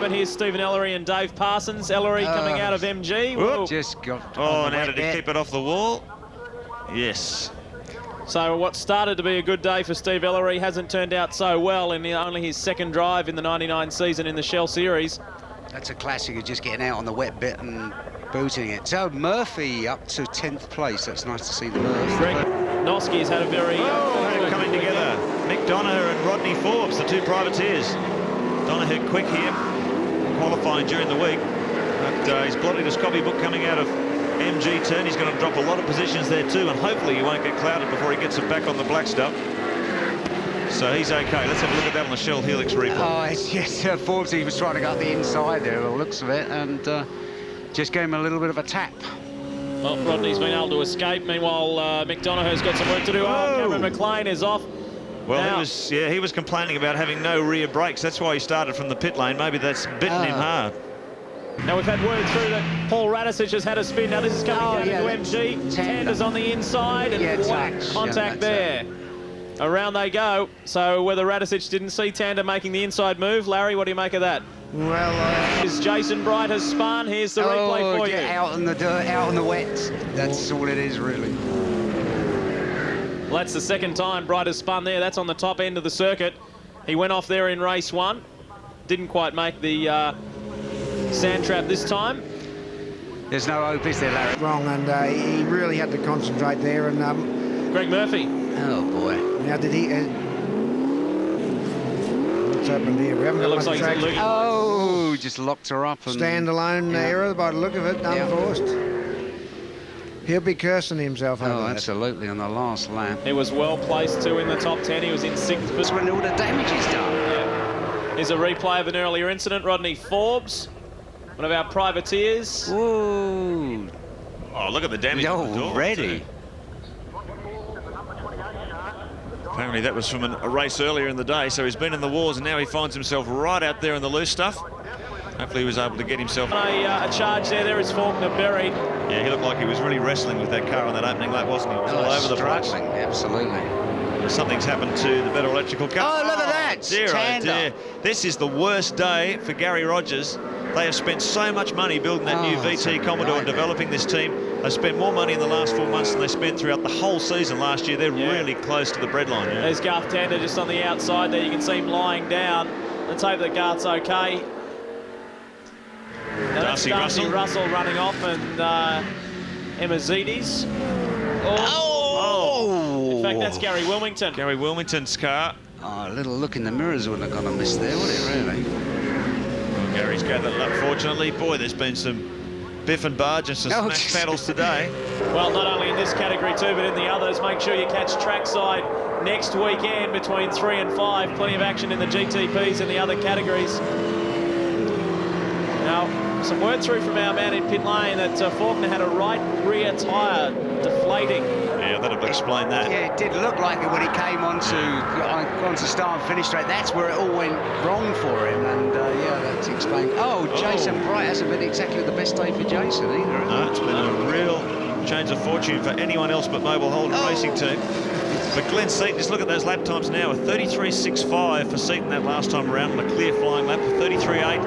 moment. Here's Stephen Ellery and Dave Parsons. Ellery coming out of MG. Whoop. Just got. Oh, now did he keep it off the wall? Yes. So what started to be a good day for Steve Ellery hasn't turned out so well in only his second drive in the 99 season in the Shell Series. That's a classic of just getting out on the wet bit and booting it. So Murphy up to 10th place. That's nice to see the Murphy. Greg Noski's had a very... they're coming together. Mick Donoghue and Rodney Forbes, the two privateers. Donoghue quick here, qualifying during the week. But he's blotted his copybook coming out of MG turn. He's going to drop a lot of positions there too, and hopefully he won't get clouded before he gets it back on the black stuff. So he's okay. Let's have a look at that on the Shell Helix replay. Oh, yes, Forbes, he was trying to go up the inside there, by the looks of it, and just gave him a little bit of a tap. Well, Rodney's been able to escape. Meanwhile, Mick Donoghue's got some work to do. Oh, Cameron McLean is off. Well, now, he was complaining about having no rear brakes. That's why he started from the pit lane. Maybe that's bitten him hard. Now we've had word through that Paul Radisich has had a spin. Now this is coming down into MG. Tander's on the inside and contact there. Around they go. So whether Radisich didn't see Tander making the inside move, Larry, what do you make of that? Well, Jason Bright has spun. Here's the replay for you. Out in the dirt, out in the wet. That's all it is, really. Well, that's the second time Bright has spun there. That's on the top end of the circuit. He went off there in race 1. Didn't quite make the sand trap this time. There's no hope, is there, Larry? Wrong, and he really had to concentrate there. And Greg Murphy. Oh boy! Now did he? What's happened here? We haven't got looks like he's looking. Oh, just locked her up. And standalone error by the look of it, unforced. He'll be cursing himself over that. Absolutely, on the last lap. He was well placed too in the top 10. He was in 6th. That's when all the damage is done. Yeah. Here's a replay of an earlier incident. Rodney Forbes, one of our privateers. Whoa! Oh, look at the damage. Already. Apparently that was from a race earlier in the day, so he's been in the wars and now he finds himself right out there in the loose stuff. Hopefully he was able to get himself... A charge there is Faulkner buried. Yeah, he looked like he was really wrestling with that car on that opening lap, wasn't he? He was all over the place. Absolutely. Something's happened to the better electrical car. Oh, look at that! Dear, oh dear. This is the worst day for Gary Rogers. They have spent so much money building that new VT Commodore and developing this team. They've spent more money in the last 4 months than they spent throughout the whole season last year. They're really close to the breadline. Yeah. There's Garth Tander just on the outside there. You can see him lying down. Let's hope that Garth's okay. Darcy Russell running off, and Emma Zedis. In fact, that's Gary Wilmington. Gary Wilmington's car. Oh, a little look in the mirrors wouldn't have gone amiss there, would it, really? Well, Gary's gathered it up, fortunately. Boy, there's been some biff and barge and some smash battles today. Well, not only in this category too, but in the others. Make sure you catch trackside next weekend between 3 and 5. Plenty of action in the GTPs and the other categories. Now, some word through from our man in pit lane that Faulkner had a right rear tyre deflating. Yeah, that'll explain that. Yeah, it did look like it when he came onto start and finish straight. That's where it all went wrong for him, and yeah, that's explained. Oh, Jason Bright hasn't been exactly the best day for Jason either. No, it's been a real change of fortune for anyone else but Mobile Holden Racing Team. But Glenn Seaton, just look at those lap times now. A 33.65 for Seaton that last time around on a clear flying lap, a 33.8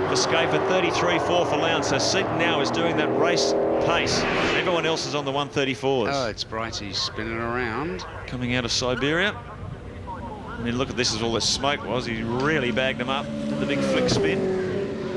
for Schaefer, 33.4 for Lowndes. So Seaton now is doing that race pace. Everyone else is on the 134s. Oh, it's Brighty spinning around. Coming out of Siberia. I mean, look at this, as all this smoke was. He really bagged them up. Did the big flick spin.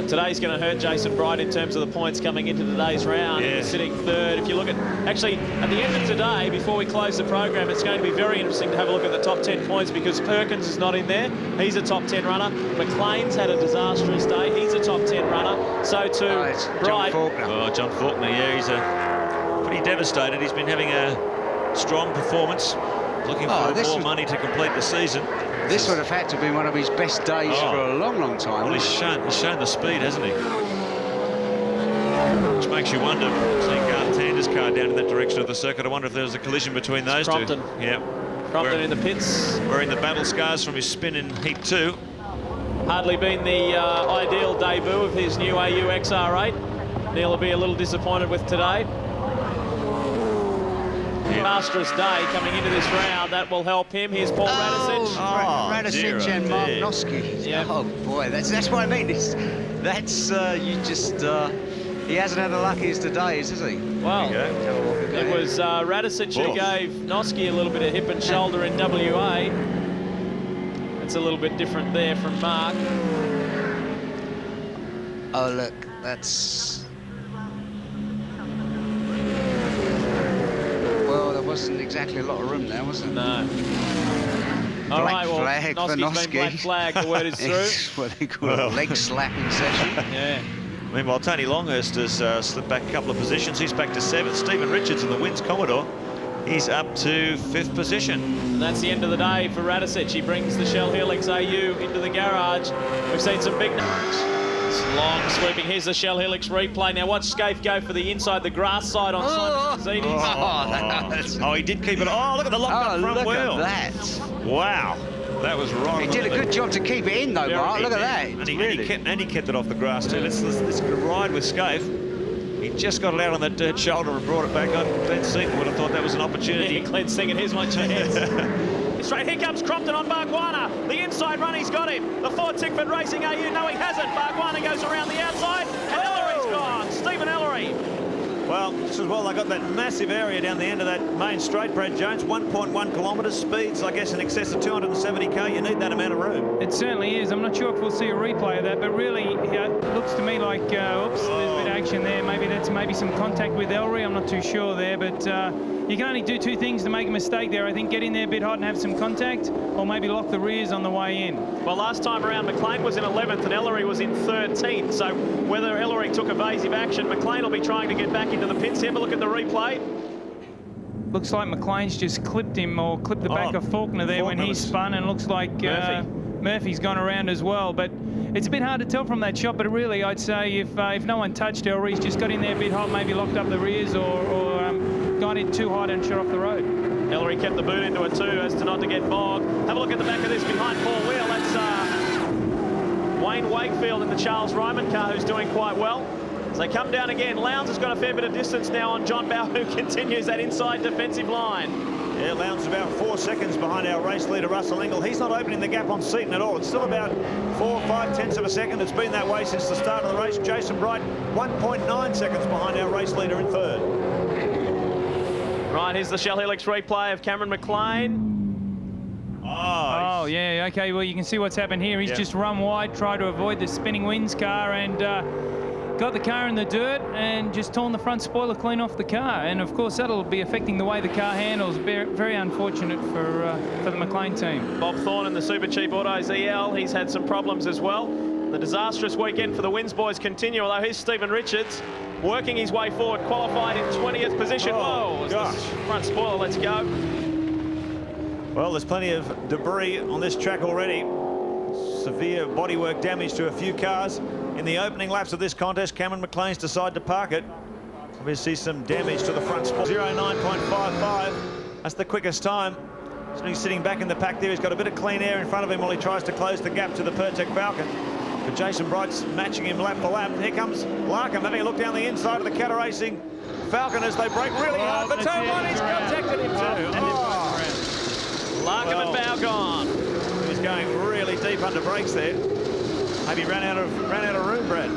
Today's going to hurt Jason Bright in terms of the points coming into today's round. Yeah. Sitting 3rd. If you look at, actually, at the end of today, before we close the program, it's going to be very interesting to have a look at the top 10 points because Perkins is not in there. He's a top 10 runner. McLean's had a disastrous day. He's a top 10 runner. So too, Bright. John Faulkner. Oh, John Faulkner, yeah, he's pretty devastated. He's been having a strong performance, looking for more money to complete the season. This would have had to be one of his best days for a long, long time. Well, he's shown the speed, hasn't he? Which makes you wonder, seeing Garth Tander's car down in that direction of the circuit, I wonder if there was a collision between those Crompton. two. Yeah. Crompton in the pits. Wearing the battle scars from his spin in Heat 2. Hardly been the ideal debut of his new AU XR8. Neil will be a little disappointed with today. Disastrous day coming into this round. That will help him. Here's Paul Radicic. Radicic and Mark Noski. Yep. Oh boy, that's what I mean. He hasn't had the luckiest of days, has he? Well, it was Radicic who gave Noski a little bit of hip and shoulder in WA. It's a little bit different there from Mark. Oh look, that's... Well, there wasn't exactly a lot of room there, was there? No. All right, well, flag for Noski's been black flag, the word is through. It's what they call a leg slapping session. Yeah. Meanwhile, Tony Longhurst has slipped back a couple of positions. He's back to 7th. Stephen Richards in the wins Commodore. He's up to 5th position. And that's the end of the day for Radicic. He brings the Shell Helix AU into the garage. We've seen some big numbers. It's long sweeping. Here's the Shell Helix replay. Now watch Scaife go for the inside, the grass side on Simon Kazidis. Oh, he did keep it. Oh, look at the locked-up front wheel. Look at that. Wow. That was right. He did a good job to keep it in, though, Mark. Look at that. And he kept it off the grass, too. Let's ride with Scaife. He just got it out on that dirt shoulder and brought it back on. Glenn Seaton would have thought that was an opportunity. Yeah, Glenn's thinking, here's my chance. Straight, here comes Crompton on Bargwanna. The inside run, he's got him. The Ford Tickford Racing AU, no, he hasn't. Bargwanna goes around the outside, and Ellery's gone. Stephen Ellery. Well, just as well, they got that massive area down the end of that main straight, Brad Jones. 1.1 kilometres, speeds, I guess, in excess of 270k. You need that amount of room. It certainly is. I'm not sure if we'll see a replay of that, but really, it looks to me like, oops, there's a bit of action there. Maybe that's some contact with Ellery. I'm not too sure there, but you can only do two things to make a mistake there. I think get in there a bit hot and have some contact, or maybe lock the rears on the way in. Well, last time around, McLean was in 11th and Ellery was in 13th. So whether Ellery took evasive action, McLean will be trying to get back into the pits. Have a look at the replay. Looks like McLean's just clipped him, or clipped the back of Faulkner there when he spun, and looks like Murphy's gone around as well. But it's a bit hard to tell from that shot, but really I'd say if no one touched Ellery's just got in there a bit hot, maybe locked up the rears, or got in too hot and shot off the road. Ellery kept the boot into it too, as to not to get bogged. Have a look at the back of this behind Paul Wheel. That's Wayne Wakefield in the Charles Ryman car, who's doing quite well. As they come down again, Lowndes has got a fair bit of distance now on John Bow, who continues that inside defensive line. Yeah, Lowndes about 4 seconds behind our race leader, Russell Ingall. He's not opening the gap on Seaton at all. It's still about 4/5 of a second. It's been that way since the start of the race. Jason Bright, 1.9 seconds behind our race leader in 3rd. Right, here's the Shell Helix replay of Cameron McLean. Oh, yeah, okay, well, you can see what's happened here. He's just run wide, tried to avoid the spinning winds car, and got the car in the dirt and just torn the front spoiler clean off the car. And, of course, that'll be affecting the way the car handles. Very unfortunate for the McLean team. Bob Thorne in the Super Cheap Autos EL, he's had some problems as well. The disastrous weekend for the Wins boys continue, although here's Stephen Richards working his way forward, qualified in 20th position. Whoa, the front spoiler, let's go. Well, there's plenty of debris on this track already. Severe bodywork damage to a few cars. In the opening laps of this contest, Cameron McLean's decided to park it. Obviously some damage to the front spoiler. 09.55, that's the quickest time. So he's sitting back in the pack there. He's got a bit of clean air in front of him while he tries to close the gap to the Pertec Falcon. But Jason Bright's matching him lap for lap. Here comes Larkham having a look down the inside of the Cata Racing Falcon as they brake really hard. But turn one, he's contacted him too. Larkham and Bow gone. He's going really deep under brakes there. Maybe ran out of room, Brad.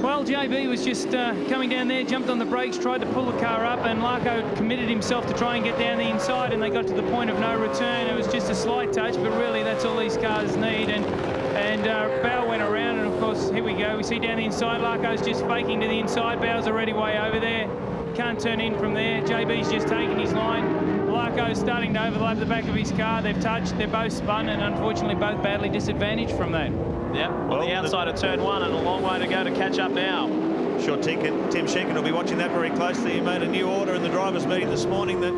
Well, JB was just coming down there, jumped on the brakes, tried to pull the car up, and Larko committed himself to try and get down the inside, and they got to the point of no return. It was just a slight touch, but really that's all these cars need. And Bow went around, and of course, here we go. We see down the inside, Larko's just faking to the inside. Bow's already way over there. Can't turn in from there. JB's just taking his line. Larko's starting to overlap the back of his car. They've touched, they're both spun, and unfortunately both badly disadvantaged from that. Yeah, on the outside of turn one, and a long way to go to catch up now. I'm sure Tim Schenken will be watching that very closely. He made a new order in the drivers' meeting this morning that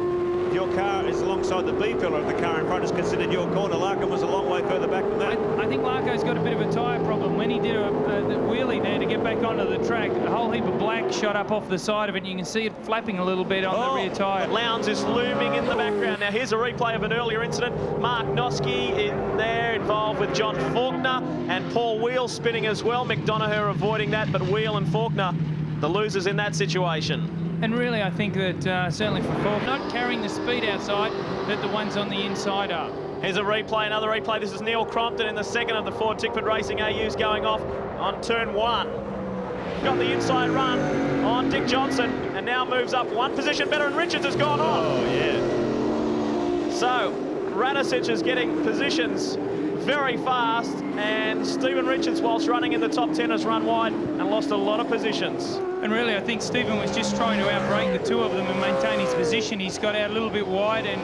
if your car is alongside the B pillar of the car in front is considered your corner. Larkham was a long way further back than that. I think Larko's got a bit of a tyre problem. When he did the wheelie there to get back onto the track, a whole heap of black shot up off the side of it. You can see it flapping a little bit on the rear tyre. Lowndes is looming in the background. Now here's a replay of an earlier incident. Mark Noski in there, involved with John Faulkner, and Paul Wheel spinning as well. McDonough avoiding that, but Wheel and Faulkner, the losers in that situation. And really, I think that certainly for Falk, not carrying the speed outside that the ones on the inside are. Here's a replay, another replay. This is Neil Crompton in the second of the Ford Tickford Racing AUs going off on turn 1. Got the inside run on Dick Johnson and now moves up one position better, and Richards has gone off. Oh, yeah. So Radicic is getting positions very fast, and Stephen Richards, whilst running in the top 10, has run wide and lost a lot of positions. And really, I think Stephen was just trying to outbrake the two of them and maintain his position. He's got out a little bit wide, and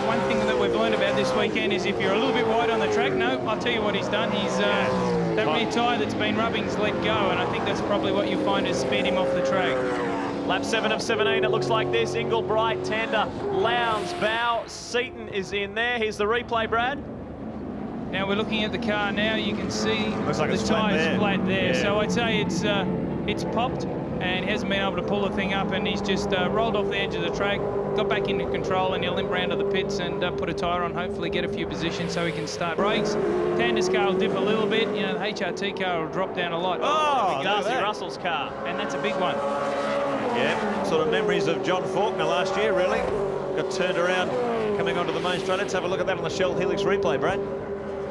one thing that we've learned about this weekend is if you're a little bit wide on the track, no, I'll tell you what he's done. He's that rear tyre that's been rubbing's let go, and I think that's probably what you find has speed him off the track. Lap 7 of 17, it looks like this. Ingle, Bright, Tander, Lowndes, Bow, Seaton is in there. Here's the replay, Brad. Now we're looking at the car now. You can see Looks like the it's flat tyre's there. flat there. Yeah. So I'd say it's popped, and he hasn't been able to pull the thing up, and he's just rolled off the edge of the track, got back into control, and he'll limp round to the pits and put a tyre on, hopefully get a few positions so he can start brakes. Tander's car will dip a little bit. You know, the HRT car will drop down a lot. Oh, Darcy Russell's car. And that's a big one. Yeah, sort of memories of John Faulkner last year, really. Got turned around coming onto the main straight. Let's have a look at that on the Shell Helix replay, Brad.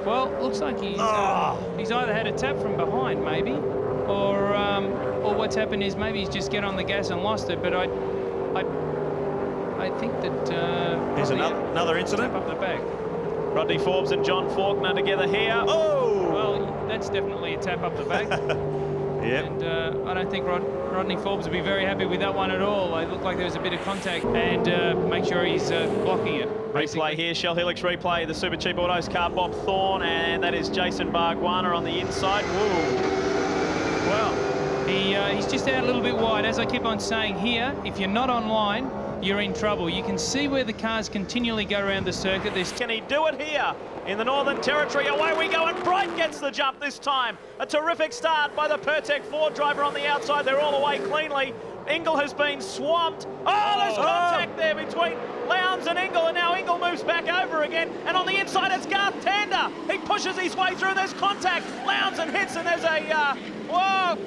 Well, looks like he's either had a tap from behind, maybe, or what's happened is maybe he's just get on the gas and lost it. But I think that Here's another incident. Tap up the back. Rodney Forbes and John Faulkner together here. Oh! Well, that's definitely a tap up the back. Yep. And I don't think Rodney Forbes would be very happy with that one at all. It looked like there was a bit of contact, and make sure he's blocking it. Replay here, Shell Helix replay, the Super Cheap Autos car, Bob Thorne, and that is Jason Bargwanna on the inside. Whoa. Well, he's just out a little bit wide. As I keep on saying here, if you're not online, you're in trouble. You can see where the cars continually go around the circuit. Can he do it here in the Northern Territory? Away we go, and Bright gets the jump this time. A terrific start by the Pertec Ford driver on the outside. They're all away cleanly. Ingle has been swamped. Oh, there's contact there between Lowndes and Ingle, and now Ingle moves back over again. And on the inside, it's Garth Tander. He pushes his way through. There's contact. Lowndes and hits, and there's a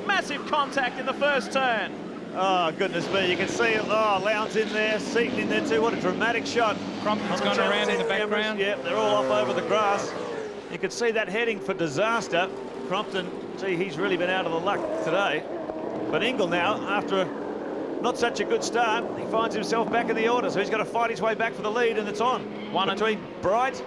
massive contact in the first turn. Oh, goodness me, you can see Lowndes in there, Seaton in there too. What a dramatic shot. Crompton's gone around in the background. Yep, they're all off over the grass. You could see that heading for disaster. Crompton, gee, he's really been out of the luck today. But Ingle now, after not such a good start, he finds himself back in the order, so he's got to fight his way back for the lead, and it's on. One between Bright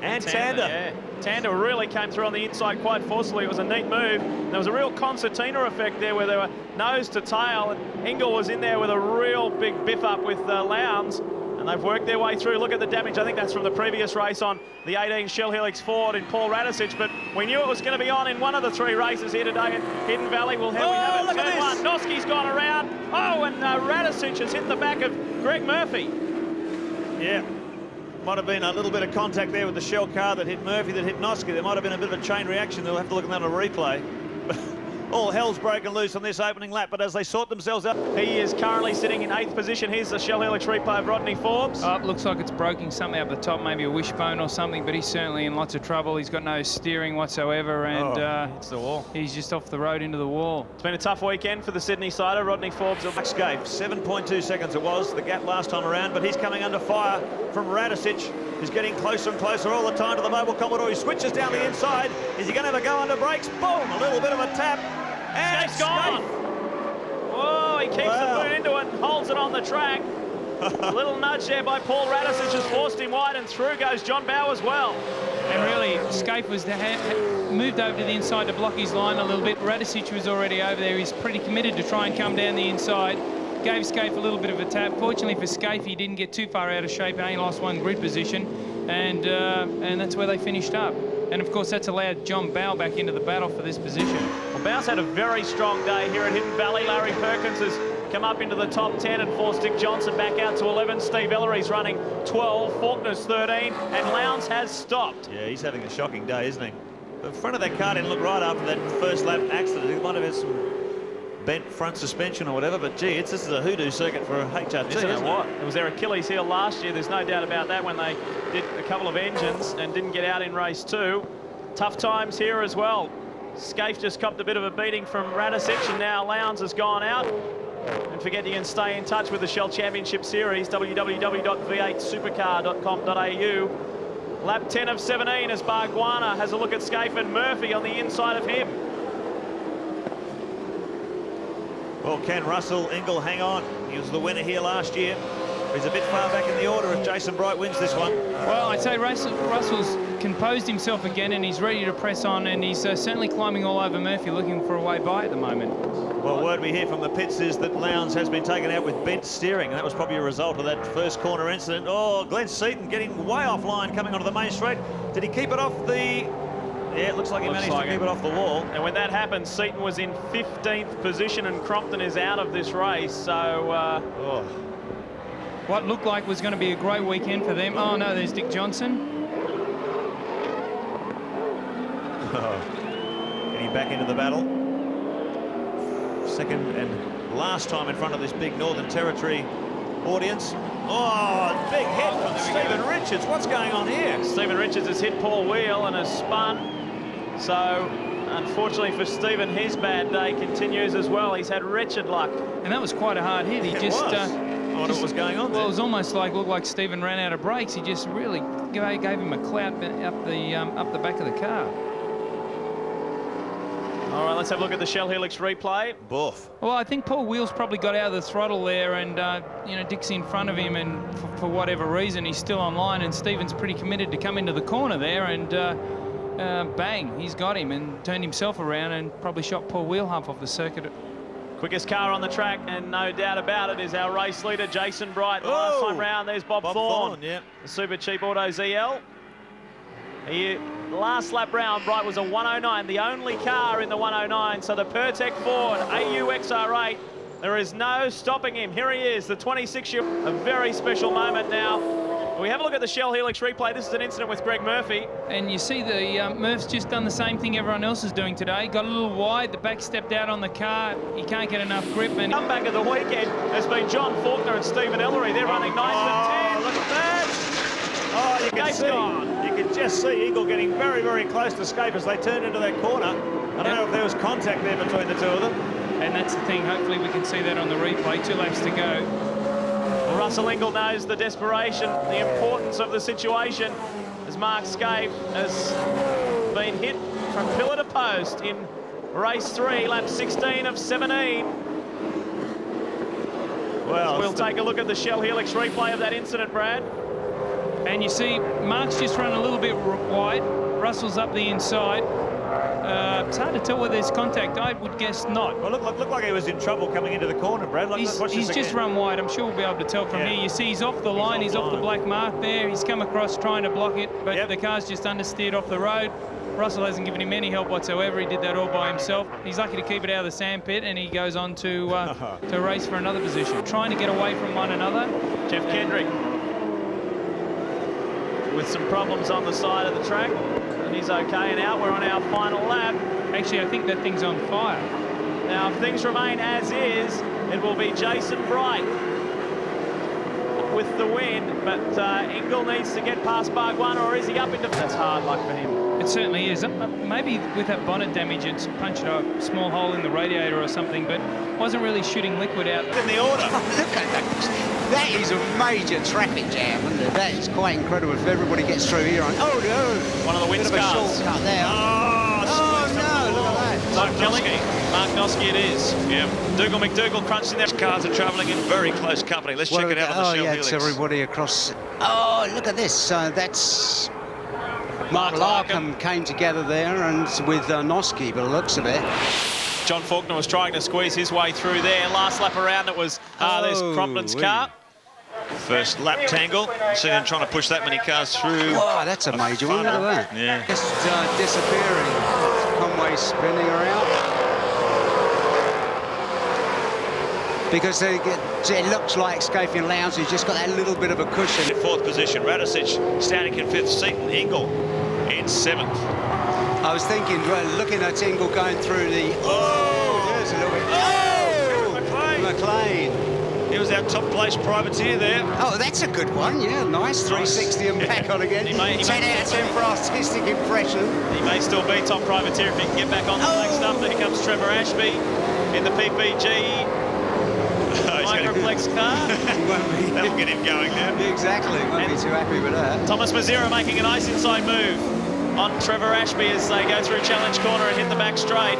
and Tander. Yeah. Tander really came through on the inside quite forcefully. It was a neat move. There was a real concertina effect there where they were nose to tail, and Ingle was in there with a real big biff up with Lowndes, and they've worked their way through. Look at the damage. I think that's from the previous race on the 18 Shell Helix Ford in Paul Radicic, but we knew it was going to be on in one of the 3 races here today in Hidden Valley. Well, here we have it. Look at Turn 1. Noski's gone around. Oh, and Radicic has hit the back of Greg Murphy. Yeah. Might have been a little bit of contact there with the Shell car that hit Murphy, that hit Noski. There might have been a bit of a chain reaction. They'll have to look at that on a replay. All hell's broken loose on this opening lap, but as they sort themselves up. He is currently sitting in 8th position. Here's the Shell Helix replay of Rodney Forbes. Oh, it looks like it's broken something up the top, maybe a wishbone or something, but he's certainly in lots of trouble. He's got no steering whatsoever, and it's the wall. He's just off the road into the wall. It's been a tough weekend for the Sydney sider. Rodney Forbes. Max gave 7.2 seconds it was, the gap last time around, but he's coming under fire from Radicic. He's getting closer and closer all the time to the Mobile Commodore. He switches down the inside. Is he going to have a go under brakes? Boom! A little bit of a tap. And Scape's gone. Whoa, he keeps the boot into it and holds it on the track. A little nudge there by Paul Radicic has forced him wide, and through goes John Bow as well. And really, Scape was moved over to the inside to block his line a little bit. Radicic was already over there. He's pretty committed to try and come down the inside. Gave Scape a little bit of a tap. Fortunately for Scape, he didn't get too far out of shape and only lost 1 grid position. And that's where they finished up. And of course, that's allowed John Bow back into the battle for this position. Well, Bow's had a very strong day here at Hidden Valley. Larry Perkins has come up into the top 10 and forced Dick Johnson back out to 11. Steve Ellery's running 12, Faulkner's 13, and Lowndes has stopped. Yeah, he's having a shocking day, isn't he? The front of that car didn't look right after that first lap accident. He might have had some bent front suspension or whatever, but gee, this is a hoodoo circuit for a HRT, isn't it? What? It was their Achilles heel last year. There's no doubt about that when they did a couple of engines and didn't get out in race 2. Tough times here as well. Scaife just copped a bit of a beating from Radicic, and now Lowndes has gone out. Don't forget you can stay in touch with the Shell Championship Series, www.v8supercar.com.au. Lap 10 of 17 as Bargwanna has a look at Scaife and Murphy on the inside of him. Well, can Russell Ingall hang on? He was the winner here last year. He's a bit far back in the order if Jason Bright wins this one. Well, I'd say Russell's composed himself again and he's ready to press on, and he's certainly climbing all over Murphy, looking for a way by at the moment. Well, word we hear from the pits is that Lowndes has been taken out with bent steering, and that was probably a result of that first corner incident. Oh, Glenn Seaton getting way offline coming onto the main straight. Did he keep it off the... Yeah, it looks like he managed to keep it off the wall. And when that happened, Seaton was in 15th position and Crompton is out of this race, so... What looked like was going to be a great weekend for them. Oh, no, there's Dick Johnson. Getting back into the battle. Second and last time in front of this big Northern Territory audience. Oh, big hit from Stephen Richards. What's going on here? Stephen Richards has hit Paul Wheel and has spun. So, unfortunately for Stephen, his bad day continues as well. He's had wretched luck. And that was quite a hard hit. He I wonder what was going on there. Well, it was almost like, looked like Stephen ran out of brakes. He just really gave him a clout up the back of the car. All right, let's have a look at the Shell Helix replay. Boof. Well, I think Paul Wheel's probably got out of the throttle there, and you know, Dick's in front of him, and for whatever reason he's still online, and Stephen's pretty committed to come into the corner there, and bang, he's got him and turned himself around and probably shot Paul Wheel half off the circuit. Quickest car on the track, and no doubt about it, is our race leader, Jason Bright. The last time round, there's Bob Thorne. Yeah. The Super Cheap Auto ZL. Last lap round, Bright was a 109, the only car in the 109, so the Pertec Ford AU XR8, there is no stopping him. Here he is, the 26-year, a very special moment now. We have a look at the Shell Helix replay. This is an incident with Greg Murphy. And you see the Murph's just done the same thing everyone else is doing today. Got a little wide, the back stepped out on the car. He can't get enough grip. And comeback of the weekend has been John Faulkner and Stephen Ellery. They're running 9th and 10th. Look at that. Oh, you can see. You can just see Ingall getting very, very close to Scaife as they turn into that corner. I don't know if there was contact there between the two of them. And that's the thing. Hopefully we can see that on the replay. 2 laps to go. Russell Ingall knows the desperation, the importance of the situation, as Mark Scaife has been hit from pillar to post in race 3, lap 16 of 17. Well, we'll take a look at the Shell Helix replay of that incident, Brad. And you see Mark's just run a little bit wide. Russell's up the inside. It's hard to tell whether there's contact. I would guess not. Well, looked like he was in trouble coming into the corner, Brad. He's just run wide. I'm sure we'll be able to tell from here. You see he's off the line. He's off the black mark there. He's come across trying to block it, but the car's just understeered off the road. Russell hasn't given him any help whatsoever. He did that all by himself. He's lucky to keep it out of the sandpit, and he goes on to race for another position. Trying to get away from one another. Jeff Kendrick with some problems on the side of the track, and he's okay and out. We're on our final lap. Actually, I think that thing's on fire. Now, if things remain as is, it will be Jason Bright with the win, but Ingall needs to get past Bargwanna, or is he up into... That's hard luck for him. It certainly is. Maybe with that bonnet damage, it's punched a small hole in the radiator or something, but wasn't really shooting liquid out. In the order. Oh, look at that. That is a major traffic jam, isn't it? That is quite incredible if everybody gets through here on... Oh, no. One of the wins cars. Bit of a shortcut there. Oh, no, look at that. Mark Noski it is. Yeah. Dougal McDougall crunched in there. Cars are travelling in very close company. Let's check it out on the Shell Helix. It's everybody across... Oh, look at this. That's... Mark Larkham came together there and with Noski, by the looks of it. John Faulkner was trying to squeeze his way through there. Last lap around, it was... there's Crompton's car. First lap tangle. See them trying to push that many cars through. Wow, that's a major one. Look at that. Yeah. Just disappearing. Conway spinning around. Because it looks like Scaife and Lowndes has just got that little bit of a cushion. Fourth position, Radicic standing in fifth, Seaton, Ingall in 7th. I was thinking, looking at Ingall going through the... Oh! There's a little bit... Oh! McLean. He was our top place privateer there. Oh, that's a good one. Yeah, nice. 360 and back on again. 10 out of 10 for artistic impression. He may still be top privateer if he can get back on the next up. Here comes Trevor Ashby in the PPG. complex car. That'll get him going now. Exactly. Won't be too happy with that. Thomas Mazzira making a nice inside move on Trevor Ashby as they go through challenge corner and hit the back straight.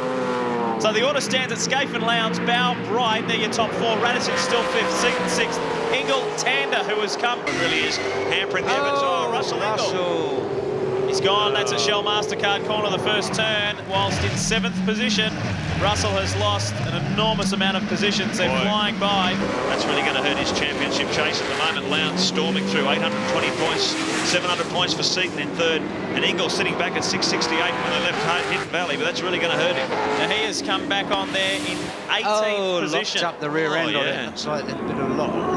So the order stands at Scaife and Lowndes, Bow, Bright, they're your top four. Radisson still fifth, Seaton sixth. Ingle, Tander, who has come. It really is hampering the efforts. Oh, Russell Ingle. He's gone. That's a Shell MasterCard corner, the first turn, whilst in seventh position. Russell has lost an enormous amount of positions. They're flying by. That's really going to hurt his championship chase at the moment. Lowndes storming through 820 points, 700 points for Seaton in third, and Ingle sitting back at 668 when they left Hidden Valley, but that's really going to hurt him. Now he has come back on there in 18th position. Locked up the rear end on it. Looks like a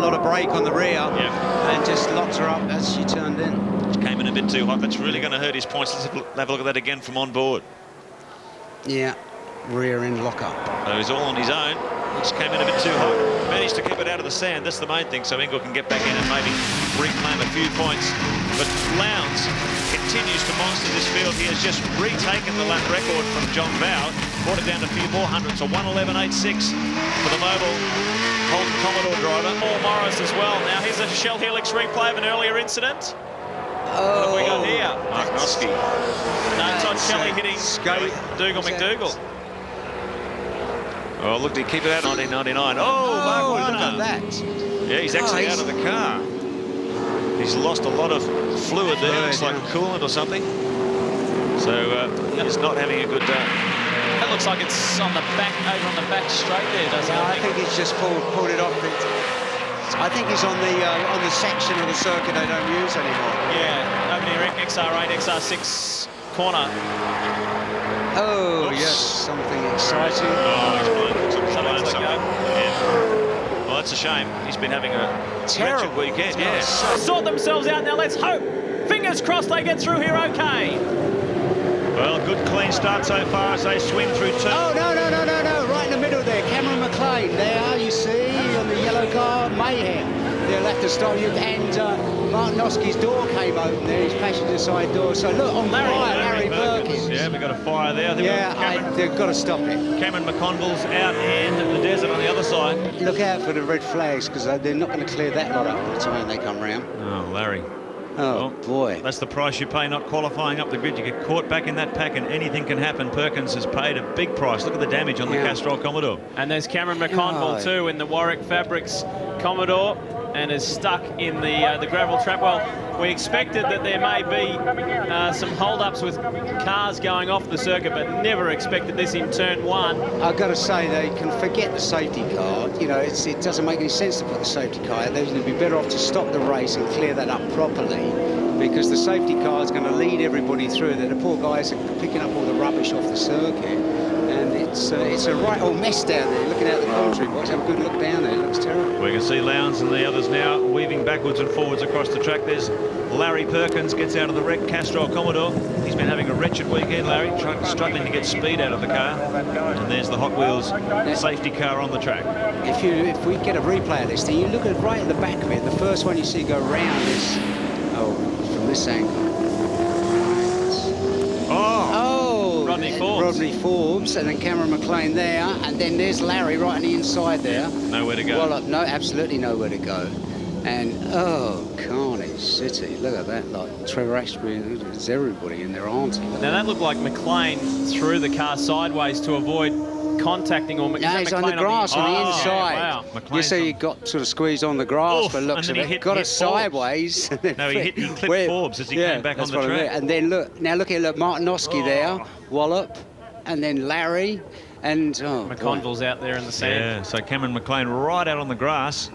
lot of brake on the rear, and just locked her up as she turned in. Came in a bit too hot. That's really going to hurt his points. Let's have a look at that again from on board. Yeah, rear end lock up. So he's all on his own. He just came in a bit too hot. Managed to keep it out of the sand. That's the main thing. So Ingle can get back in and maybe reclaim a few points. But Lowndes continues to monster this field. He has just retaken the lap record from John Bow. Brought it down a few more hundreds. So 1:11.86 for the mobile Holden Commodore driver. Paul Morris as well. Now here's a Shell Helix replay of an earlier incident. What have we got here? Mark Noski. No, Todd Kelly hitting Dougal McDougall. Oh, look, did he keep it out? 1999. Oh, Mark look Warner. at that. Yeah, he's actually out of the car. He's lost a lot of fluid there. Looks like coolant or something. So he's not having a good day. That looks like it's on the back, over on the back straight there, doesn't it? I think he's just pulled it off. I think he's on the section of the circuit they don't use anymore. Yeah, opening XR8, XR6 corner. Oh, yes, something exciting. Oh, he's blind. Something's let go. Yeah. Well, that's a shame. He's been having a wretched weekend. Yeah. Sort themselves out now. Let's hope. Fingers crossed they get through here okay. Well, good clean start so far as they swing through turn. Oh, no. Right in the middle there. Cameron McLean there, you see, on the yellow car. Mayhem. They'll have to stop you. And Mark Noski's door came open there, his passenger side door. So look, on fire, Larry Perkins. Yeah, we've got a fire there. They've got to stop it. Cameron McConville's out in the desert on the other side. Look out for the red flags, because they're not going to clear that lot up by the time they come round. Oh, Larry. Oh, boy. That's the price you pay not qualifying up the grid. You get caught back in that pack and anything can happen. Perkins has paid a big price. Look at the damage on the Castrol Commodore. And there's Cameron McConville too in the Warwick Fabrics Commodore and is stuck in the gravel trap. Well, we expected that there may be some hold-ups with cars going off the circuit, but never expected this in turn one. I've got to say, they can forget the safety car. You know, it doesn't make any sense to put the safety car out. They're going to be better off to stop the race and clear that up properly, because the safety car is going to lead everybody through there. The poor guys are picking up all the rubbish off the circuit, and it's a right old mess down there. Looking out the commentary box, have a good look down there. It looks terrible. We can see Lowndes and the others now weaving backwards and forwards across the track. There's Larry Perkins, gets out of the wreck Castrol Commodore. He's been having a wretched weekend, Larry, struggling to get speed out of the car. And there's the Hot Wheels safety car on the track. If we get a replay of this thing, you look at right at the back of it, the first one you see go round is, from this angle. Rodney Forbes, and then Cameron McLean there, and then there's Larry right on the inside there. Nowhere to go. Well, no, absolutely nowhere to go. And, Carnage City, look at that, like Trevor Ashby, there's everybody in there, aren't they? Now that looked like McLean threw the car sideways to avoid contacting or... No, he's on the grass on the inside. Wow. You see he got sort of squeezed on the grass, but looks at it, got it sideways. No, he clipped Forbes as he came back on the track. And then look, Martin Noski there, wallop, and then Larry, and McConville's out there in the sand. Yeah, so Cameron McLean right out on the grass.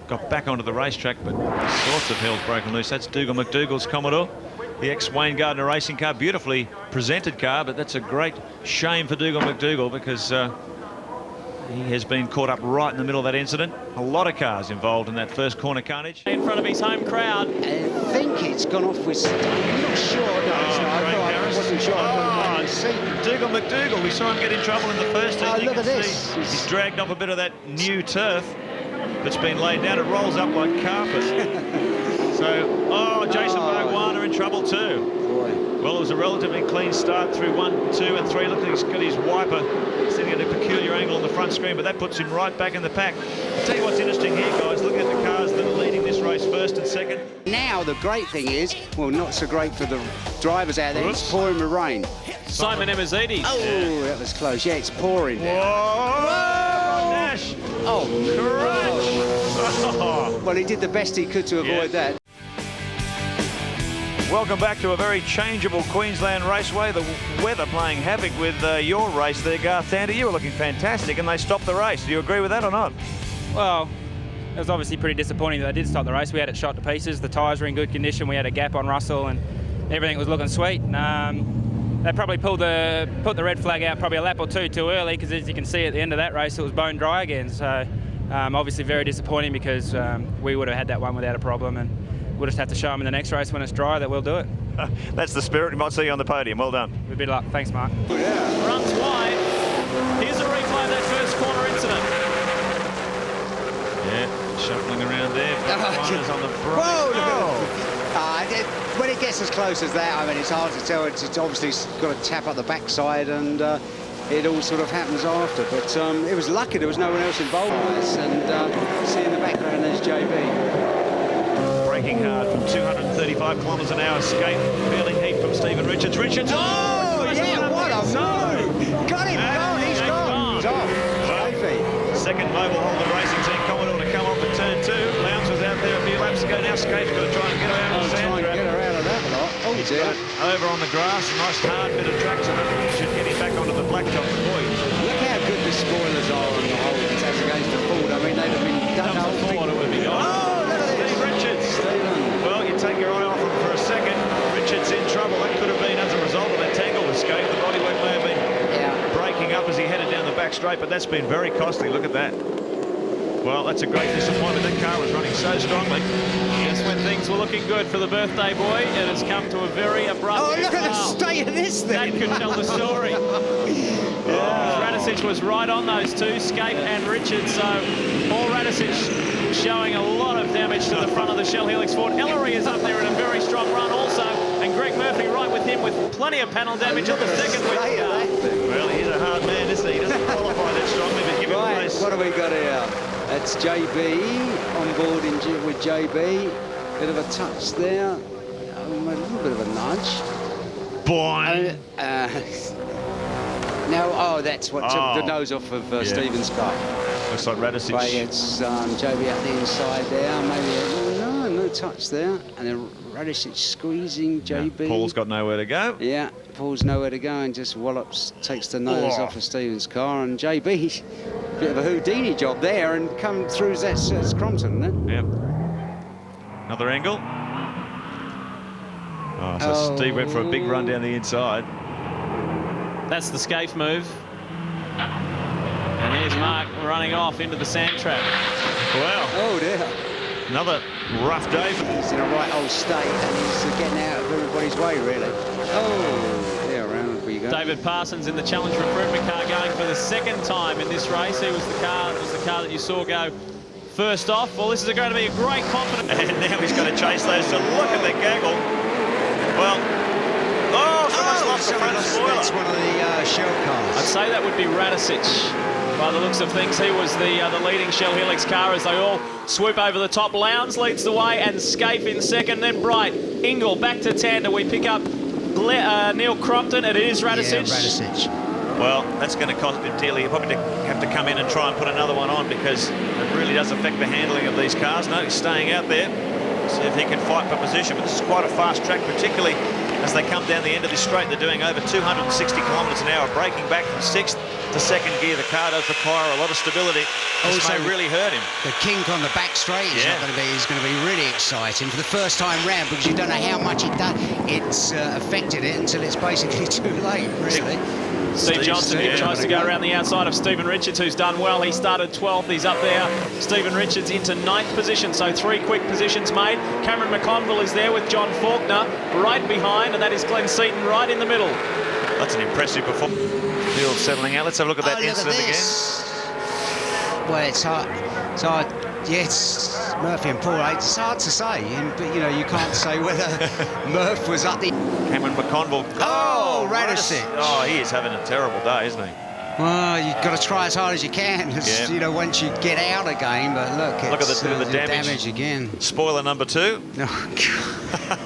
Got back onto the racetrack, but sorts of hell's broken loose. That's Dougal McDougall's Commodore, the ex-Wayne Gardner racing car. Beautifully presented car, but that's a great shame for Dougal McDougall, because he has been caught up right in the middle of that incident. A lot of cars involved in that first corner carnage. In front of his home crowd. I think it's gone off with... I'm not sure. I wasn't sure. Dougal McDougall, we saw him get in trouble in the first heat. Look at this. He's dragged off a bit of that new turf that's been laid down. It rolls up like carpet. So, Jason Barguana in trouble too. Boy. Well, it was a relatively clean start through 1, 2 and 3. Look, he's got his wiper sitting at a peculiar angle on the front screen, but that puts him right back in the pack. I'll tell you what's interesting here, guys. Look at the cars that are leading this race first and second. Now the great thing is, well, not so great for the drivers out there. It's pouring with rain. Simon Emezidis. Oh, that was close. Yeah, it's pouring. Whoa! Nash! Oh, Crunch! Oh. well, he did the best he could to avoid that. Welcome back to a very changeable Queensland Raceway. The weather playing havoc with your race there, Garth Tander. You were looking fantastic, and they stopped the race. Do you agree with that or not? Well, it was obviously pretty disappointing that they did stop the race. We had it shot to pieces. The tyres were in good condition. We had a gap on Russell, and everything was looking sweet. They probably put the red flag out probably a lap or two too early, because as you can see at the end of that race, it was bone dry again. So obviously very disappointing, because we would have had that one without a problem, and we'll just have to show them in the next race when it's dry that we'll do it. That's the spirit. We might see you on the podium. Well done. With a bit of luck. Thanks, Mark. Runs wide. Here's a replay of that first corner incident. Yeah, shuffling around there. Runners on the front. When it gets as close as that, I mean, it's hard to tell. It's obviously got to tap up the backside, and it all sort of happens after. But it was lucky there was no one else involved in this. And see in the background there's JB. Braking hard from 235 kilometres an hour. Escape. Feeling heat from Stephen Richards. Richards! Oh, yeah, what a move! Got him, gone, he's gone. He's off. Second mobile Holden Racing Team Commodore to come off at turn 2. Lowndes was out there a few laps ago. Now Scape's got to try and get her out of the sand trap. Get her out of that lot. Oh, He's got it over on the grass. A nice hard bit of traction. He should get him back onto the blacktop. Boy, look how good the spoilers are on the Holdens as against the Ford. I mean, they'd have been done the whole thing. It would be gone. Oh, look at this. Steve Richards. Stephen. Well, you take your eye off him for a second. Richards in trouble. That could have been as a result of that tangled escape. The bodywork may have been breaking up as he headed down the back straight, but that's been very costly. Look at that. Well, that's a great disappointment. That car was running so strongly. Just when things were looking good for the birthday boy, it has come to a very abrupt Oh, look at the state of this thing. That could tell the story. Radicic was right on those two, Scape and Richards. So Paul Radicic showing a lot of damage to the front of the Shell Helix Ford. Ellery is up there in a very strong run also, and Greg Murphy right with him with plenty of panel damage on the second wheel. Well, he's a hard man, isn't he? He doesn't qualify that strongly, but give him a race. What have we got here? That's JB on board with JB. Bit of a touch there. A little bit of a nudge. Boy. Now, oh, that's what took the nose off of Stephen's car. Looks like Radicic. But it's JB at the inside there. Maybe no touch there. And then Radicic squeezing JB. Yeah, Paul's got nowhere to go. Yeah, Paul's nowhere to go and just wallops, takes the nose off of Stephen's car. And JB, bit of a Houdini job there and come through that's Crompton, isn't it? Yep. Another angle. Oh, so Steve went for a big run down the inside. That's the Scaife move. And here's Mark running off into the sand trap. Wow. Oh, dear. Another rough day. He's in a right old state and he's getting out of everybody's way, really. Oh, yeah, around where you go. David Parsons in the Challenge Recruitment car going for the second time in this race. He was the car that you saw go first off. Well, this is going to be a great confidence. And now he's going to chase those. So look at the gaggle. Well, someone's lost the front spoiler. That's one of the Shell cars. I'd say that would be Radicic. By the looks of things, he was the leading Shell Helix car as they all swoop over the top. Lowndes leads the way and Scaife in second. Then Bright, Ingle back to Tander. We pick up Neil Crompton. It is Radicic. Yeah, Radicic. Well, that's going to cost him dearly. He'll probably have to come in and try and put another one on because it really does affect the handling of these cars. No, he's staying out there. See if he can fight for position. But this is quite a fast track, particularly as they come down the end of this straight. They're doing over 260 kilometres an hour, braking back from 6th to 2nd gear. The car does require a lot of stability. This may really hurt him. The kink on the back straight is going to be really exciting for the first time round because you don't know how much it's affected it until it's basically too late, really. Steve Johnson tries to go around the outside of Stephen Richards, who's done well. He started 12th. He's up there. Stephen Richards into 9th position, so 3 quick positions made. Cameron McConville is there with John Faulkner right behind, and that is Glenn Seaton right in the middle. That's an impressive performance. Field settling out. Let's have a look at that incident again. Well, it's hard Yes, Murphy and Paul. It's hard to say, but you know you can't say whether Murph was up the. Cameron McConville. Oh, Radicic. Oh, he is having a terrible day, isn't he? Well, you've got to try as hard as you can, you know, once you get out again. But look at the damage again. Spoiler number 2.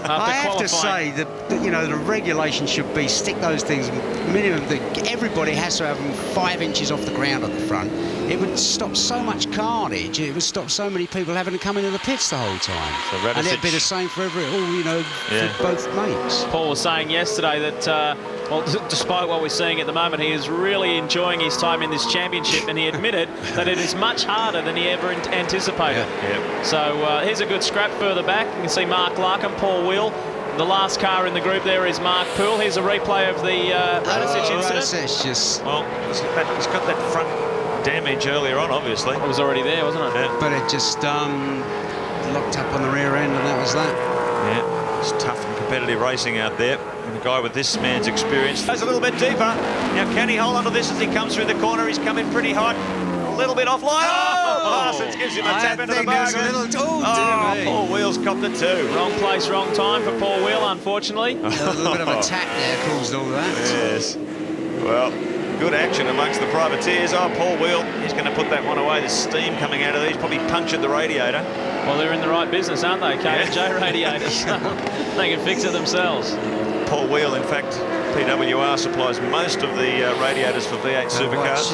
I have to say that you know the regulation should be stick those things minimum. Everybody has to have them 5 inches off the ground at the front. It would stop so much carnage. It would stop so many people having to come into the pits the whole time. So and it'd be the same for for both makes. Paul was saying yesterday that. Well, despite what we're seeing at the moment, he is really enjoying his time in this championship, and he admitted that it is much harder than he ever anticipated. So here's a good scrap further back. You can see Mark Larkham, Paul Wheel. The last car in the group there is Mark Poole. Here's a replay of the Radicic incident. Radicic Well, he's got that front damage earlier on, obviously. It was already there, wasn't it? But it just locked up on the rear end, and that was that. Yeah, it's tough and competitive racing out there. And a guy with this man's experience goes a little bit deeper. Now, can he hold on to this as he comes through the corner? He's coming pretty hot. A little bit offline. Parsons gives him a tap into the bargain. Paul Wheel's copped it too. Wrong place, wrong time for Paul Wheel, unfortunately. A little bit of a tap there caused all that. Yes. Well, good action amongst the privateers. Oh, Paul Wheel, he's going to put that one away. There's steam coming out of these. Probably punctured the radiator. Well, they're in the right business, aren't they? K&J radiators. They can fix it themselves. Paul Wheel, in fact, PWR supplies most of the radiators for V8 supercars.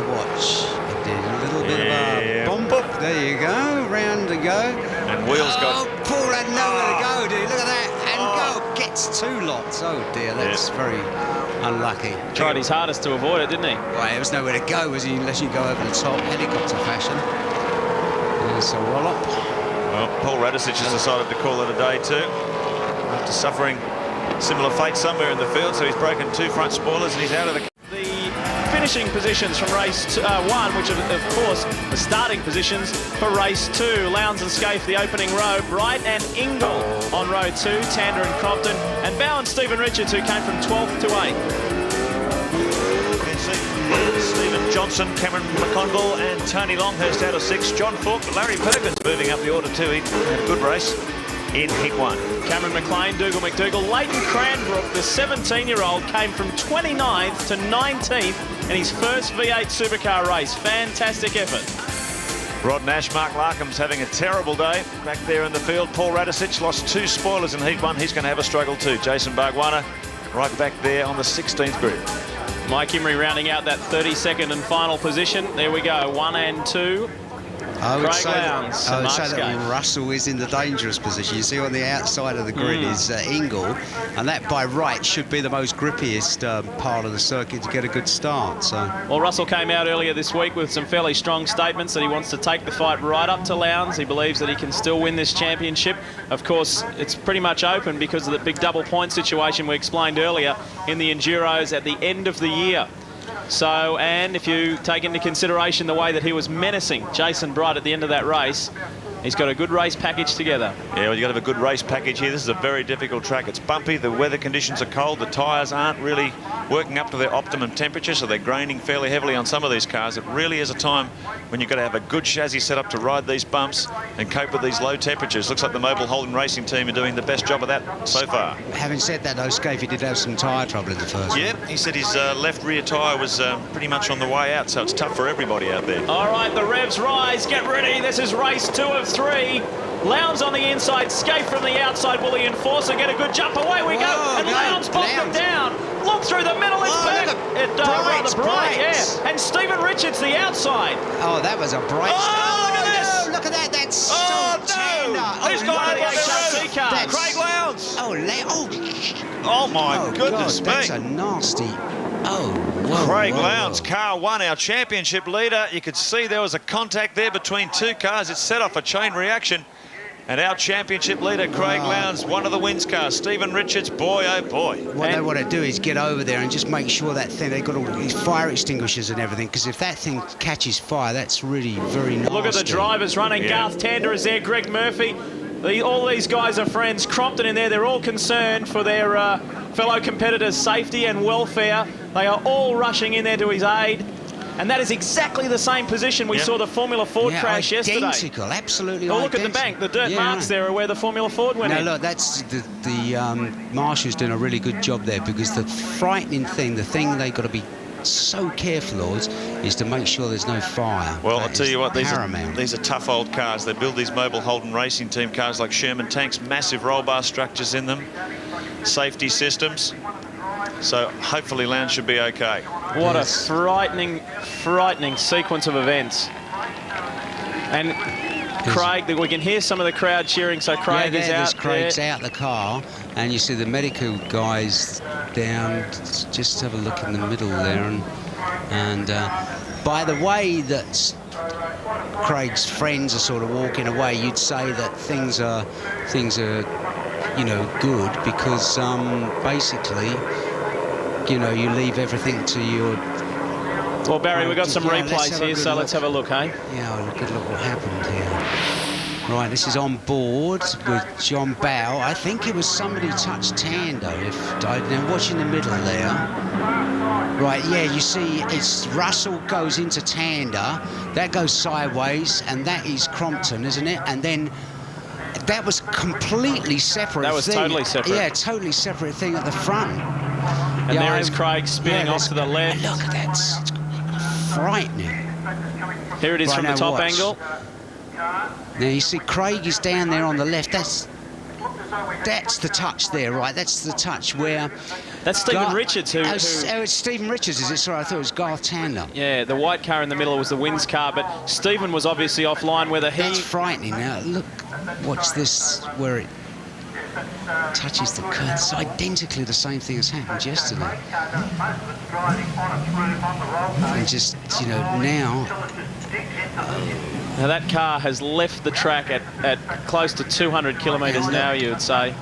Watch. A little bit of a bump up. There you go. Round to go. And Wheel's got... Paul had nowhere to go, dude. Look at that. And go. Gets 2 lots. Oh, dear. That's very unlucky. Tried his hardest to avoid it, didn't he? Well, there was nowhere to go, was he? Unless you go over the top, helicopter fashion. There's a wallop. Well, Paul Radicic has decided to call it a day too. After suffering similar fate somewhere in the field, so he's broken 2 front spoilers and he's out of the finishing positions from race 1, which are, of course, the starting positions for race 2. Lowndes and Scaife, the opening row. Bright and Ingle on row 2. Tander and Crompton. And Bow and Stephen Richards, who came from 12th to 8th. Stephen Johnson, Cameron McConville and Tony Longhurst out of 6. John Falk, Larry Perkins moving up the order too. He had a good race in heat 1. Cameron McLean, Dougal McDougall. Leighton Cranbrook, the 17-year-old, came from 29th to 19th in his first V8 supercar race. Fantastic effort. Rod Nash, Mark Larkham's having a terrible day back there in the field. Paul Radicic lost 2 spoilers in heat 1. He's going to have a struggle too. Jason Bargwanna right back there on the 16th group. Mike Imrie rounding out that 32nd and final position. There we go, 1 and 2. I would say Scaife. that Russell is in the dangerous position. You see on the outside of the grid is Ingle, and that by right should be the most grippiest part of the circuit to get a good start. So, well, Russell came out earlier this week with some fairly strong statements that he wants to take the fight right up to Lowndes. He believes that he can still win this championship. Of course, it's pretty much open because of the big double point situation we explained earlier in the Enduros at the end of the year. So, and if you take into consideration the way that he was menacing Jason Bright at the end of that race, he's got a good race package together. Yeah, well, you've got to have a good race package here. This is a very difficult track. It's bumpy, the weather conditions are cold, the tyres aren't really working up to their optimum temperature, so they're graining fairly heavily on some of these cars. It really is a time when you've got to have a good chassis set up to ride these bumps and cope with these low temperatures. Looks like the Mobile Holden Racing team are doing the best job of that so far. Having said that, though, Scaife did have some tyre trouble in the first one. Yeah, he said his left rear tyre was pretty much on the way out, so it's tough for everybody out there. All right, the revs rise. Get ready. This is race 2 of 3. Lowndes on the inside, Scaife from the outside. Will the enforcer get a good jump? Away we go. And Lowndes bombed him down. Look through the middle. It's back. Rather bright, yeah. And Stephen Richards the outside. Oh, that was a bright start. Look at this. Look at that. That's so tender. Who's got the HRC car? Craig Lowndes. Oh, my goodness me. That's a nasty... Oh, Craig Lowndes, car 1, our championship leader. You could see there was a contact there between 2 cars. It set off a chain reaction. And our championship leader, Craig Lowndes, one of the wins cars. Stephen Richards, boy, oh boy. What they want to do is get over there and just make sure that thing, they've got all these fire extinguishers and everything, because if that thing catches fire, that's really very nasty. Look at the drivers running. Yeah. Garth Tander is there, Greg Murphy. All these guys are friends. Crompton in there, they're all concerned for their fellow competitors' safety and welfare. They are all rushing in there to his aid. And that is exactly the same position we saw the Formula Ford crash yesterday. Identical, absolutely look identical. at the bank. The dirt marks there are where the Formula Ford went in. No, look, that's the Marshal's doing a really good job there, because the frightening thing, the thing they've got to be so careful of, is to make sure there's no fire. Well, I'll tell you what, these are tough old cars. They build these Mobile Holden Racing Team cars like Sherman tanks, massive roll bar structures in them, safety systems. So hopefully Lowndes should be okay. What a frightening sequence of events. And Craig, we can hear some of the crowd cheering, so Craig is out there. Craig's out the car, and you see the medical guys down. Just have a look in the middle there. And by the way that Craig's friends are sort of walking away, you'd say that things are you know, good, because basically, you know, you leave everything to your... Well, Barry, we've got some replays here, so let's have a look, eh? Yeah, well, good look what happened here. Right, this is on board with John Bow. I think it was somebody touched Tando. Now, watching the middle there. Right, yeah, you see, it's Russell goes into Tanda. That goes sideways, and that is Crompton, isn't it? And then that was completely separate. That was totally separate. Yeah, totally separate thing at the front. And yeah, there is Craig spinning off to the left. Look, that's frightening. Here it is from the top angle. Now you see Craig is down there on the left. That's the touch there, right? That's the touch where... That's Stephen Richards who... Oh, it's Stephen Richards, is it? Sorry, I thought it was Garth Tander. Yeah, the white car in the middle was the Wins car, but Stephen was obviously offline, whether he... That's frightening. Now, look, watch this, where it touches the curve. It's identically the same thing as happened yesterday. And just, you know, now that car has left the track at close to 200 kilometres an hour, you would say.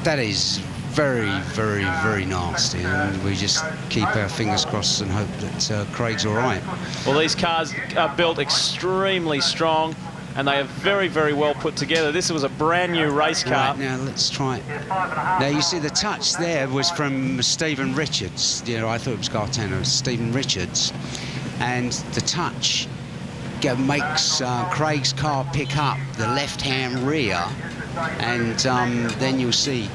That is very, very, very nasty, and we just keep our fingers crossed and hope that Craig's all right. Well, these cars are built extremely strong, and they are very, very well put together. This was a brand new race car. Right, now let's try it. Now you see the touch there was from Stephen Richards. You know, I thought it was Gartano, it was Stephen Richards. And the touch makes Craig's car pick up the left-hand rear, and then you'll see.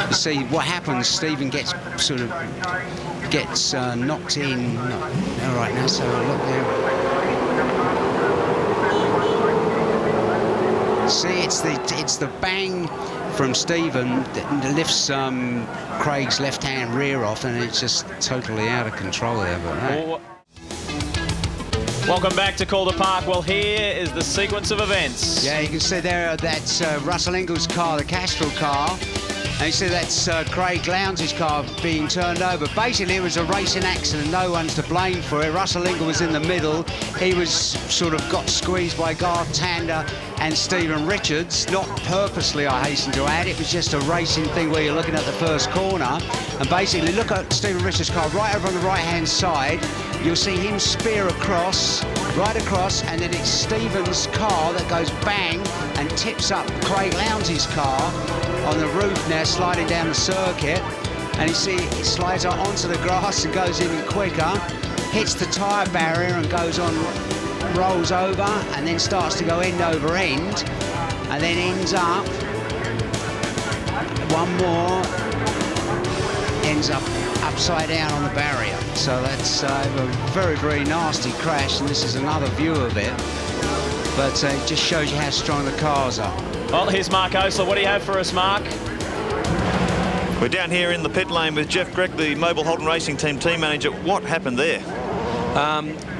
You see what happens. Stephen gets knocked in. All right, now so look there. See, it's the bang from Stephen that lifts Craig's left-hand rear off, and it's just totally out of control there. But welcome back to Calder Park. Well, here is the sequence of events. Yeah, you can see there that's Russell Ingall's car, the Castrol car. And you see that's Craig Lowndes' car being turned over. Basically, it was a racing accident. No one's to blame for it. Russell Ingall was in the middle. He was sort of got squeezed by Garth Tander and Stephen Richards. Not purposely, I hasten to add. It was just a racing thing where you're looking at the first corner. And basically, look at Stephen Richards' car right over on the right-hand side. You'll see him spear across, right across, and then it's Stephen's car that goes bang and tips up Craig Lowndes' car on the roof now, sliding down the circuit. And you see it slides onto the grass and goes even quicker, hits the tyre barrier and goes on, rolls over, and then starts to go end over end, and then ends up, one more, ends up upside down on the barrier. So that's a very, very nasty crash, and this is another view of it. But it just shows you how strong the cars are. Well, here's Mark Osler. What do you have for us, Mark? We're down here in the pit lane with Jeff Grech, the Mobile Holden Racing Team manager. What happened there?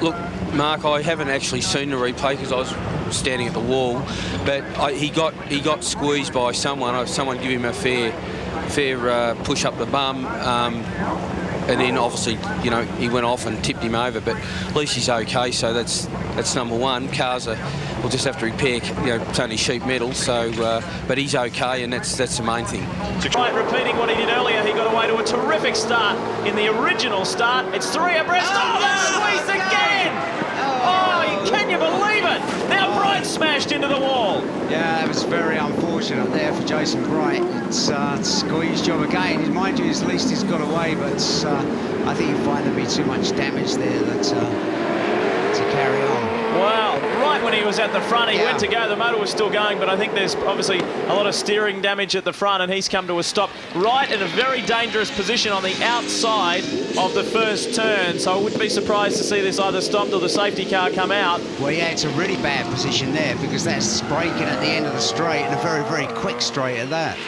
Look, Mark, I haven't actually seen the replay because I was standing at the wall, but he got squeezed by someone. Someone gave him a fair push up the bum, and then obviously, you know, he went off and tipped him over. But at least he's okay, so that's number one. Cars we'll just have to repair. You know, it's only sheet metal, so but he's okay, and that's the main thing. Right, repeating what he did earlier, he got away to a terrific start in the original start. It's three abreast. Oh, that squeeze again! Oh, can you believe it? Now Bright smashed into the wall. Yeah, that was very unfortunate there for Jason Bright. It's squeeze job again. Mind you, at least he's got away, but I think you find there'd be too much damage there that to carry on. Wow, right when he was at the front, he went to go. The motor was still going, but I think there's obviously a lot of steering damage at the front, and he's come to a stop right in a very dangerous position on the outside of the first turn. So I wouldn't be surprised to see this either stopped or the safety car come out. Well, yeah, it's a really bad position there because that's braking at the end of the straight, and a very, very quick straight at that.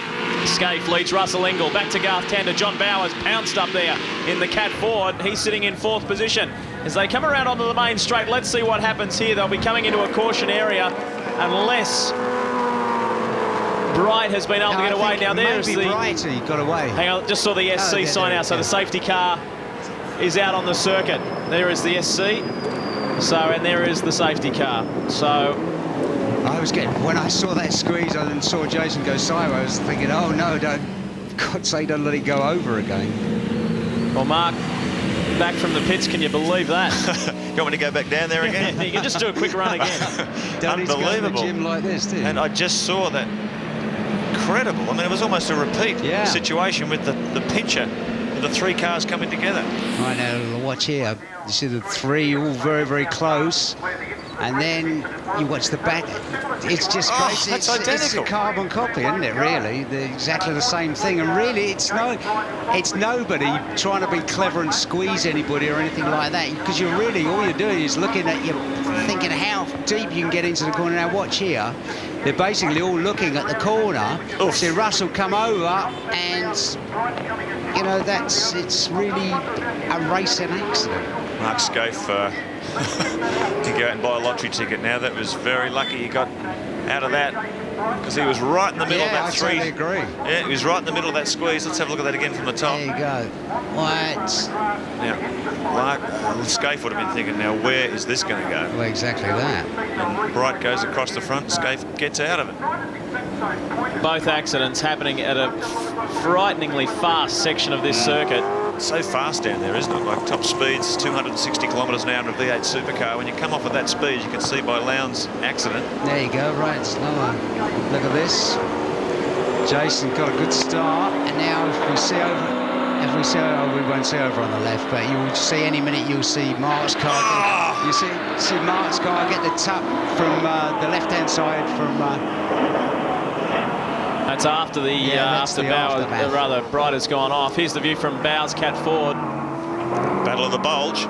Scaife leads Russell Ingall. Back to Garth Tander. John Bowers pounced up there in the Cat Ford. He's sitting in 4th position. As they come around onto the main straight, let's see what happens here. They'll be coming into a caution area unless Bright has been able to get away. Now there's the... Bright, he got away. Hang on, just saw the SC sign out. So the safety car is out on the circuit. There is the SC. So, and there is the safety car. So... I was getting, when I saw that squeeze and saw Jason go sideways, I was thinking, oh no, don't, for God's sake, don't let it go over again. Well, Mark, back from the pits, can you believe that? You want me to go back down there again? You can just do a quick run again. Unbelievable. Go to the gym like this, do you? And I just saw that. Incredible. I mean, it was almost a repeat situation with the pincher, with the 3 cars coming together. Right now, watch here. You see the 3 all very, very close. And then you watch the back. It's just crazy. That's identical. It's a carbon copy, isn't it, really? They're exactly the same thing. And really, it's nobody trying to be clever and squeeze anybody or anything like that. Because you're really, all you're doing is looking at, you're thinking how deep you can get into the corner. Now, watch here. They're basically all looking at the corner. See Russell come over and, you know, it's really a racing accident. Mark Scaife can go out and buy a lottery ticket now. That was very lucky he got out of that because he was right in the middle of that I totally agree. Yeah, he was right in the middle of that squeeze. Let's have a look at that again from the top. There you go. What? Now, Scaife would have been thinking, now where is this going to go? Well, exactly that. And Bright goes across the front. Scaife gets out of it. Both accidents happening at a frighteningly fast section of this circuit. So fast down there, isn't it? Like top speeds, 260 kilometres an hour in a V8 supercar. When you come off at that speed, you can see by Lowndes' accident. There you go, right, slower. Look at this. Jason got a good start, and now if we see over, we won't see over on the left, but you'll see any minute you'll see Mark's car. You see Mark's car get the tap from the left-hand side from. That's after the after Bright has gone off. Here's the view from Bowes' Cat Ford. Battle of the Bulge.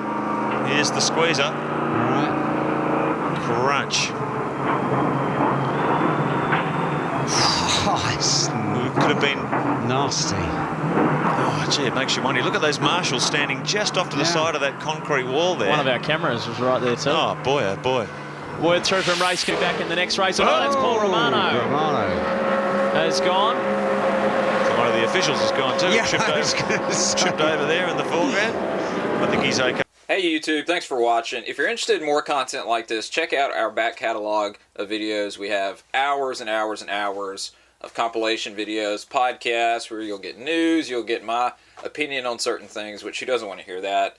Here's the squeezer. All right. Crunch. Could have been nasty. Oh, gee, it makes you wonder. Look at those marshals standing just off to the side of that concrete wall there. One of our cameras was right there too. Oh boy, oh boy. Word through from Race Q back in the next race. Oh, that's Paul Romano. Has gone. So one of the officials has gone too. Yeah, tripped over there in the foreground. I think he's okay. Hey YouTube, thanks for watching. If you're interested in more content like this, check out our back catalog of videos. We have hours and hours and hours of compilation videos, podcasts where you'll get news, you'll get my opinion on certain things, which who doesn't want to hear that.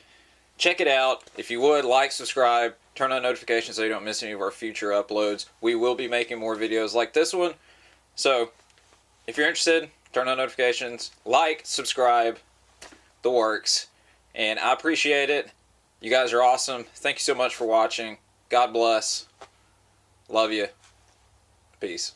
Check it out. If you would, like, subscribe, turn on notifications so you don't miss any of our future uploads. We will be making more videos like this one. So, if you're interested, turn on notifications, like, subscribe, the works. And I appreciate it. You guys are awesome. Thank you so much for watching. God bless. Love you. Peace.